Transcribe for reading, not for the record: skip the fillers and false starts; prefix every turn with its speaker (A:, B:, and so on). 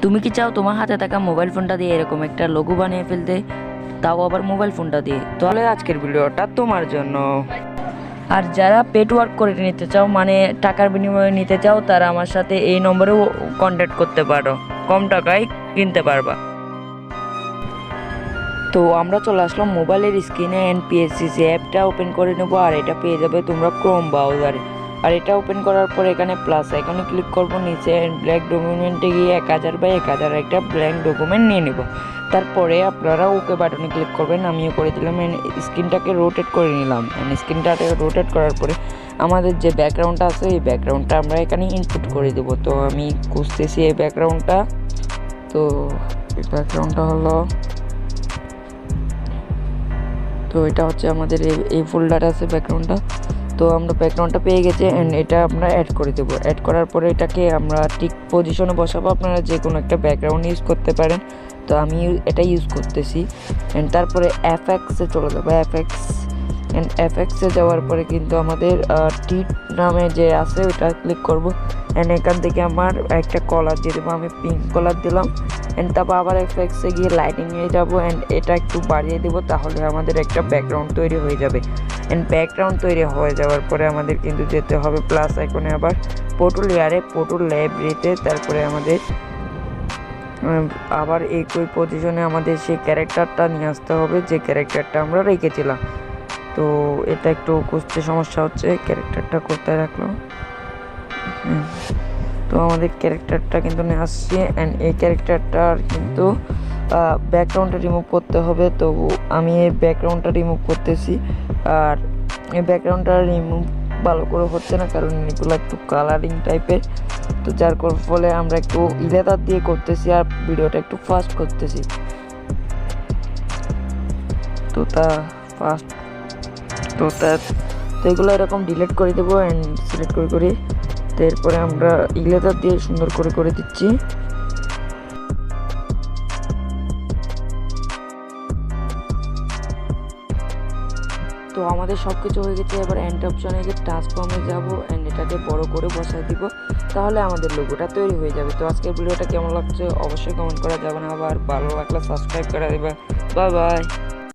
A: তুমি কি চাও তোমার হাতে থাকা মোবাইল ফোনটা দিয়ে এরকম একটা লোগো বানিয়ে ফেলতে, তাও আবার মোবাইল ফোনটা দিয়ে? তাহলে আজকের ভিডিওটা তোমার জন্য। আর যারা পেড ওয়ার্ক করে নিতে চাও, মানে টাকার বিনিময়ে নিতে চাও, তারা আমার সাথে এই নম্বরেও কন্ট্যাক্ট করতে পারো, কম টাকায় কিনতে পারবা। তো আমরা চলে আসলাম মোবাইলের স্ক্রিনে, এনপিএসসি অ্যাপটা ওপেন করে নেবো। আর এটা পেয়ে যাবে তোমরা ক্রোম ব্রাউজারে। আর এটা ওপেন করার পর এখানে প্লাস আইকনে ক্লিক করবো, নিচে ব্ল্যাঙ্ক ডকুমেন্টে গিয়ে 1000/1000 একটা ব্ল্যাঙ্ক ডকুমেন্ট নিয়ে নেব। তারপরে আপনারা ওকে বাটনে ক্লিক করবেন, আমিও করে দিলাম। স্ক্রিনটাকে রোটেট করে নিলাম। স্ক্রিনটাকে রোটেট করার পরে আমাদের যে ব্যাকগ্রাউন্ডটা আছে, এই ব্যাকগ্রাউন্ডটা আমরা এখানে ইনপুট করে দেবো। তো আমি খুঁজতেছি এই ব্যাকগ্রাউন্ডটা। তো এই ব্যাকগ্রাউন্ডটা হলো, তো এটা হচ্ছে আমাদের এই ফোল্ডারে আছে ব্যাকগ্রাউন্ডটা। তো আমরা ব্যাকগ্রাউন্ডটা পেয়ে গেছি অ্যান্ড এটা আমরা অ্যাড করে দেবো। অ্যাড করার পরে এটাকে আমরা ঠিক পজিশনে বসাবো। আপনারা যে কোনো একটা ব্যাকগ্রাউন্ড ইউজ করতে পারেন, তো আমি এটা ইউজ করতেছি। অ্যান্ড তারপরে এফএক্সে চলে যাবো। এফএক্সে যাওয়ার পরে কিন্তু আমাদের টিট নামে যে আছে ওইটা ক্লিক করব। অ্যান্ড এখান থেকে আমার একটা কলার দিয়ে দেবো, আমি পিঙ্ক কলার দিলাম। অ্যান্ড তারপর আবার এফএক্সে গিয়ে লাইটিংয়ে যাবো অ্যান্ড এটা একটু বাড়িয়ে দেবো, তাহলে আমাদের একটা ব্যাকগ্রাউন্ড তৈরি হয়ে যাবে। অ্যান্ড ব্যাকগ্রাউন্ড তৈরি হয়ে যাওয়ার পরে আমাদের কিন্তু যেতে হবে প্লাস আইকনে, আবার ফটো লেয়ারে, ফটো লাইব্রেরিতে। তারপরে আমাদের আবার একই পজিশনে আমাদের সেই ক্যারেক্টারটা নিয়ে আসতে হবে, যে ক্যারেক্টারটা আমরা রেখেছিলাম। তো এটা একটু খুঁজতে সমস্যা হচ্ছে, ক্যারেক্টারটা কোথায় রাখলাম। তো আমাদের ক্যারেক্টারটা কিন্তু নিয়ে আসছি। অ্যান্ড এই ক্যারেক্টারটার কিন্তু ব্যাকগ্রাউন্ডটা রিমুভ করতে হবে। তো আমি এই ব্যাকগ্রাউন্ডটা রিমুভ করতেছি। আর এই ব্যাকগ্রাউন্ডটা রিমুভ ভালো করে হচ্ছে না, কারণ এগুলো একটু কালারিং টাইপের। তো যার ফলে আমরা একটু ইলেদার দিয়ে করতেছি আর ভিডিওটা একটু ফাস্ট করতেছি। তো এগুলো এরকম ডিলিট করে দেবো অ্যান্ড সিলেক্ট করে তো এরপরে আমরা ইলেদার দিয়ে সুন্দর করে দিচ্ছি। তো আমাদের সব কিছু হয়ে গেছে। এবার এন্ড অপশনে গিয়ে ট্রান্সফর্মে যাবো অ্যান্ড এটাকে বড় করে বসায় দিব, তাহলে আমাদের লোগোটা তৈরি হয়ে যাবে। তো আজকের ভিডিওটা কেমন লাগছে অবশ্যই কমেন্ট করা যাবে না। আবার ভালো লাগলে সাবস্ক্রাইব করে দেবে। Bye bye.